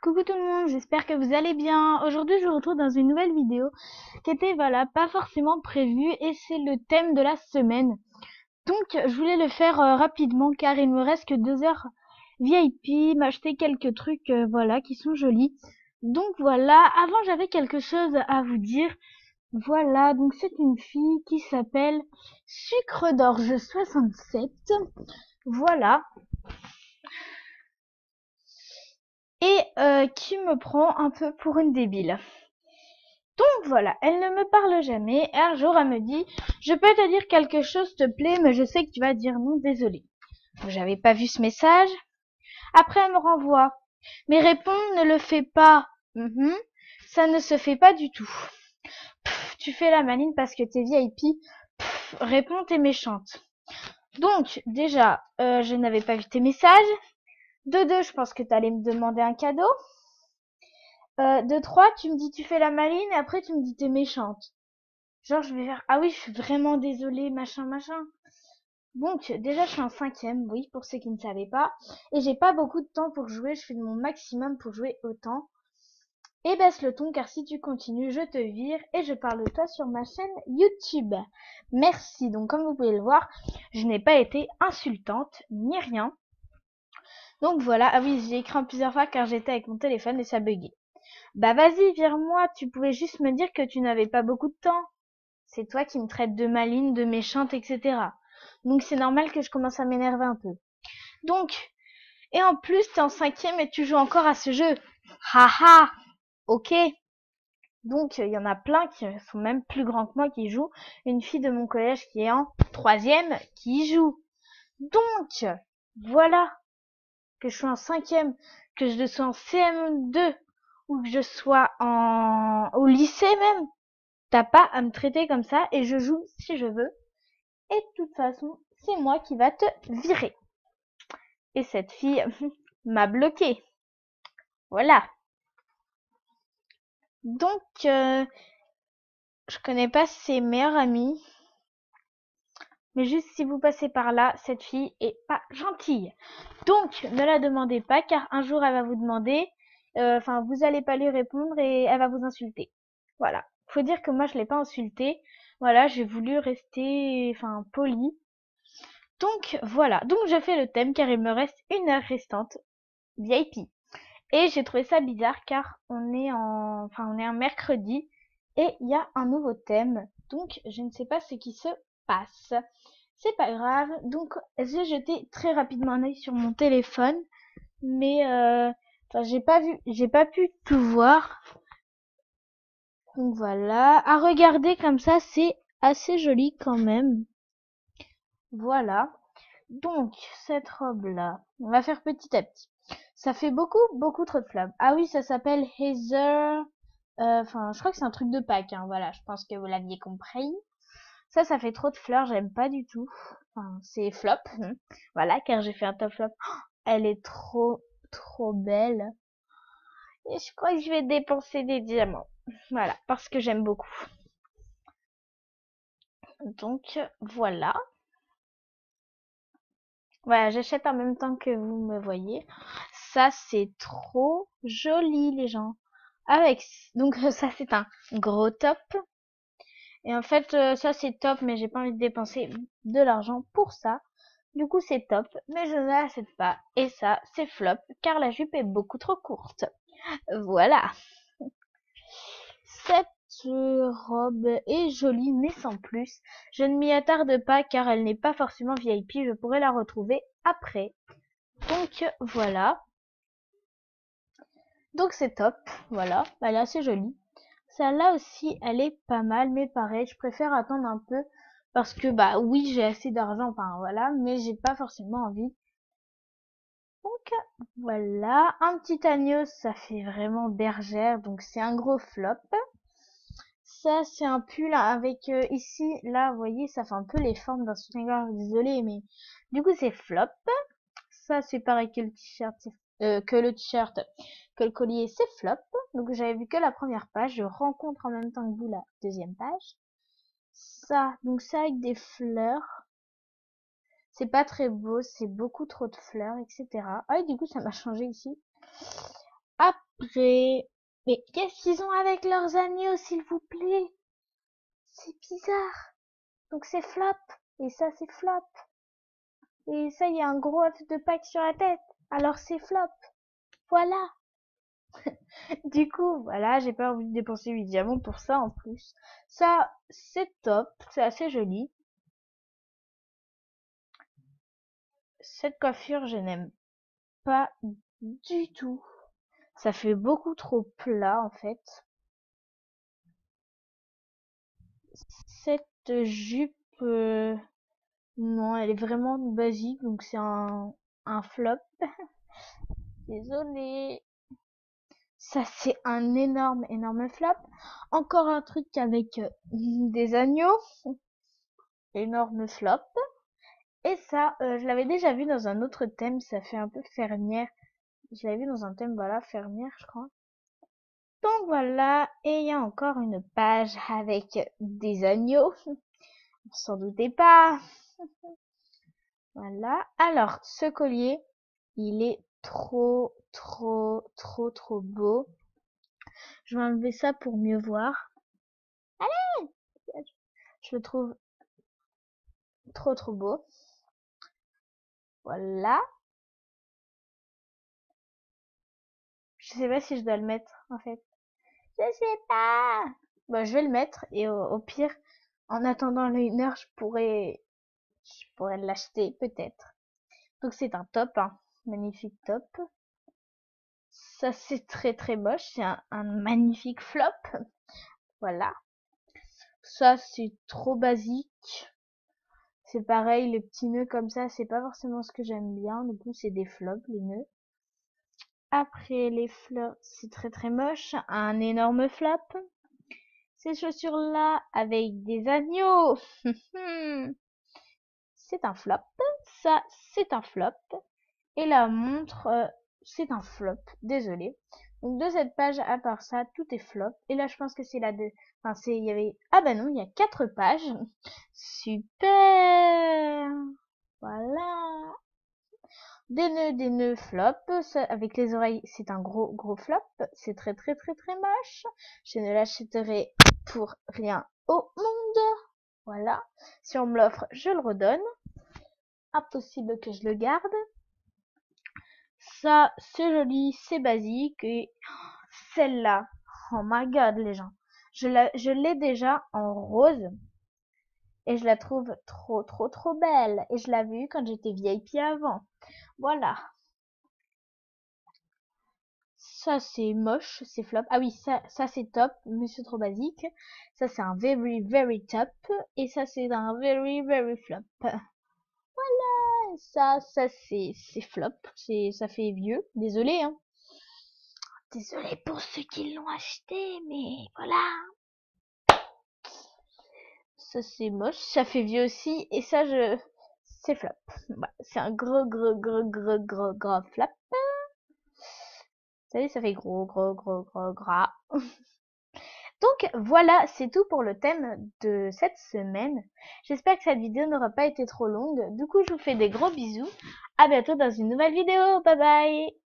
coucou tout le monde, j'espère que vous allez bien. Aujourd'hui, je vous retrouve dans une nouvelle vidéo qui était, voilà, pas forcément prévue et c'est le thème de la semaine. Donc, je voulais le faire rapidement car il me reste que 2 heures VIP, m'acheter quelques trucs, voilà, qui sont jolis. Donc voilà, avant j'avais quelque chose à vous dire. Voilà, donc c'est une fille qui s'appelle Sucre d'Orge 67. Voilà. Et qui me prend un peu pour une débile. Donc voilà, elle ne me parle jamais et un jour elle me dit je peux te dire quelque chose s'il te plaît mais je sais que tu vas dire non, désolé. J'avais pas vu ce message. Après elle me renvoie mais répondre ne le fait pas. Ça ne se fait pas du tout. Tu fais la maline parce que t'es VIP. Réponds, t'es méchante. Donc déjà je n'avais pas vu tes messages. De deux, je pense que t'allais me demander un cadeau. De 3, tu me dis tu fais la maline et après tu me dis t'es méchante. Genre je vais faire ah oui je suis vraiment désolée machin. Donc déjà je suis en 5e, oui pour ceux qui ne savaient pas. Et j'ai pas beaucoup de temps pour jouer, je fais de mon maximum pour jouer autant. Et baisse le ton car si tu continues je te vire et je parle de toi sur ma chaîne YouTube. Merci. Donc comme vous pouvez le voir, je n'ai pas été insultante ni rien. Donc voilà, ah oui j'ai écrit plusieurs fois car j'étais avec mon téléphone et ça buguait. Bah vas-y, vire-moi, tu pouvais juste me dire que tu n'avais pas beaucoup de temps. C'est toi qui me traites de maline, de méchante, etc. Donc c'est normal que je commence à m'énerver un peu. Donc, et en plus, t'es en 5e et tu joues encore à ce jeu. Haha, ok. Donc il y en a plein qui sont même plus grands que moi qui jouent. Une fille de mon collège qui est en 3e qui joue. Donc, voilà, que je sois en 5e, que je sois en CM2 ou que je sois au lycée même. T'as pas à me traiter comme ça et je joue si je veux. Et de toute façon, c'est moi qui va te virer. Et cette fille m'a bloqué. Voilà. Donc, je connais pas ses meilleurs amis. Mais juste si vous passez par là, cette fille est pas gentille. Donc, ne la demandez pas car un jour elle va vous demander, enfin vous allez pas lui répondre et elle va vous insulter. Voilà. Faut dire que moi je l'ai pas insultée. Voilà, j'ai voulu rester, enfin, polie. Donc voilà, donc je fais le thème car il me reste 1 heure restante VIP. Et j'ai trouvé ça bizarre car on est un mercredi et il y a un nouveau thème. Donc je ne sais pas ce qui se passe. C'est pas grave. Donc j'ai jeté très rapidement un œil sur mon téléphone, mais j'ai pas pu tout voir. Donc voilà, à regarder comme ça, c'est assez joli quand même. Voilà. Donc, cette robe-là, on va faire petit à petit. Ça fait beaucoup trop de flammes. Ah oui, ça s'appelle Heather. Enfin, je crois que c'est un truc de Pâques, hein. Voilà, je pense que vous l'aviez compris. Ça fait trop de fleurs, j'aime pas du tout. Enfin, c'est flop. Voilà, car j'ai fait un top flop. Oh, elle est trop belle. Et je crois que je vais dépenser des diamants. Voilà, parce que j'aime beaucoup. Donc, voilà. Voilà, j'achète en même temps que vous me voyez. Ça, c'est trop joli, les gens. Avec, donc ça, c'est un gros top. Et en fait, ça, c'est top, mais j'ai pas envie de dépenser de l'argent pour ça. Du coup, c'est top, mais je ne l'achète pas. Et ça, c'est flop, car la jupe est beaucoup trop courte. Voilà. Cette robe est jolie, mais sans plus. Je ne m'y attarde pas, car elle n'est pas forcément VIP. Je pourrais la retrouver après. Donc voilà. Donc c'est top. Voilà. Elle est assez jolie. Celle-là aussi, elle est pas mal, mais pareil, je préfère attendre un peu parce que bah oui, j'ai assez d'argent, enfin voilà, mais j'ai pas forcément envie. Donc voilà, un petit agneau, ça fait vraiment bergère, donc c'est un gros flop. Ça, c'est un pull avec ici, là, vous voyez, ça fait un peu les formes d'un soutien-gorge, désolé, mais du coup c'est flop. Ça, c'est pareil que le t-shirt, que le collier, c'est flop. Donc, j'avais vu que la première page. Je rencontre en même temps que vous la deuxième page. Ça, donc ça avec des fleurs. C'est pas très beau, c'est beaucoup trop de fleurs, etc. Ah, et du coup, ça m'a changé ici. Après, mais qu'est-ce qu'ils ont avec leurs agneaux, s'il vous plaît? C'est bizarre. Donc c'est flop. Et ça, c'est flop. Et ça, il y a un gros œuf de Pâques sur la tête. Alors c'est flop. Voilà. Du coup, voilà, j'ai pas envie de dépenser 8 diamants pour ça en plus. Ça, c'est top. C'est assez joli. Cette coiffure, je n'aime pas du tout. Ça fait beaucoup trop plat en fait. Cette jupe, non, elle est vraiment basique, donc c'est un flop. Désolée. Ça, c'est un énorme flop. Encore un truc avec des agneaux. Énorme flop. Et ça, je l'avais déjà vu dans un autre thème. Ça fait un peu fermière. Je l'avais vu dans un thème, voilà, fermière, je crois. Donc voilà. Et il y a encore une page avec des agneaux. S'en doutez pas. Voilà. Alors, ce collier, il est trop beau. Je vais enlever ça pour mieux voir. Allez! Je le trouve trop beau. Voilà. Je sais pas si je dois le mettre, en fait. Je sais pas. Bon, je vais le mettre et au pire, en attendant une heure, je pourrais l'acheter, peut-être. Donc c'est un top, hein. Magnifique top. Ça, c'est très moche. C'est un magnifique flop. Voilà. Ça, c'est trop basique. C'est pareil, les petits nœuds comme ça, c'est pas forcément ce que j'aime bien. Du coup, c'est des flops, les nœuds. Après, les fleurs, c'est très moche. Un énorme flop. Ces chaussures-là, avec des agneaux. C'est un flop. Ça, c'est un flop. Et la montre, c'est un flop. Désolée. Donc, de cette page, à part ça, tout est flop. Et là, je pense que c'est la deux. Enfin, il y avait, ah bah non, il y a 4 pages. Super! Voilà. Des nœuds flop. Ça, avec les oreilles, c'est un gros flop. C'est très moche. Je ne l'achèterai pour rien au monde. Voilà. Si on me l'offre, je le redonne. Impossible que je le garde. Ça, c'est joli, c'est basique. Et celle-là, oh my god, les gens. Je l'ai déjà en rose. Et je la trouve trop belle. Et je l'avais vue quand j'étais VIP avant. Voilà. Ça, c'est moche, c'est flop. Ah oui, ça c'est top, mais c'est trop basique. Ça, c'est un very top. Et ça, c'est un very flop. Voilà. Ça c'est flop. Ça fait vieux. Désolé, hein. Désolé pour ceux qui l'ont acheté, mais voilà. Ça, c'est moche. Ça fait vieux aussi. Et ça, c'est flop. Voilà. C'est un gros flop. Vous savez, ça fait gros gras. Donc voilà, c'est tout pour le thème de cette semaine. J'espère que cette vidéo n'aura pas été trop longue. Du coup, je vous fais des gros bisous. À bientôt dans une nouvelle vidéo. Bye bye!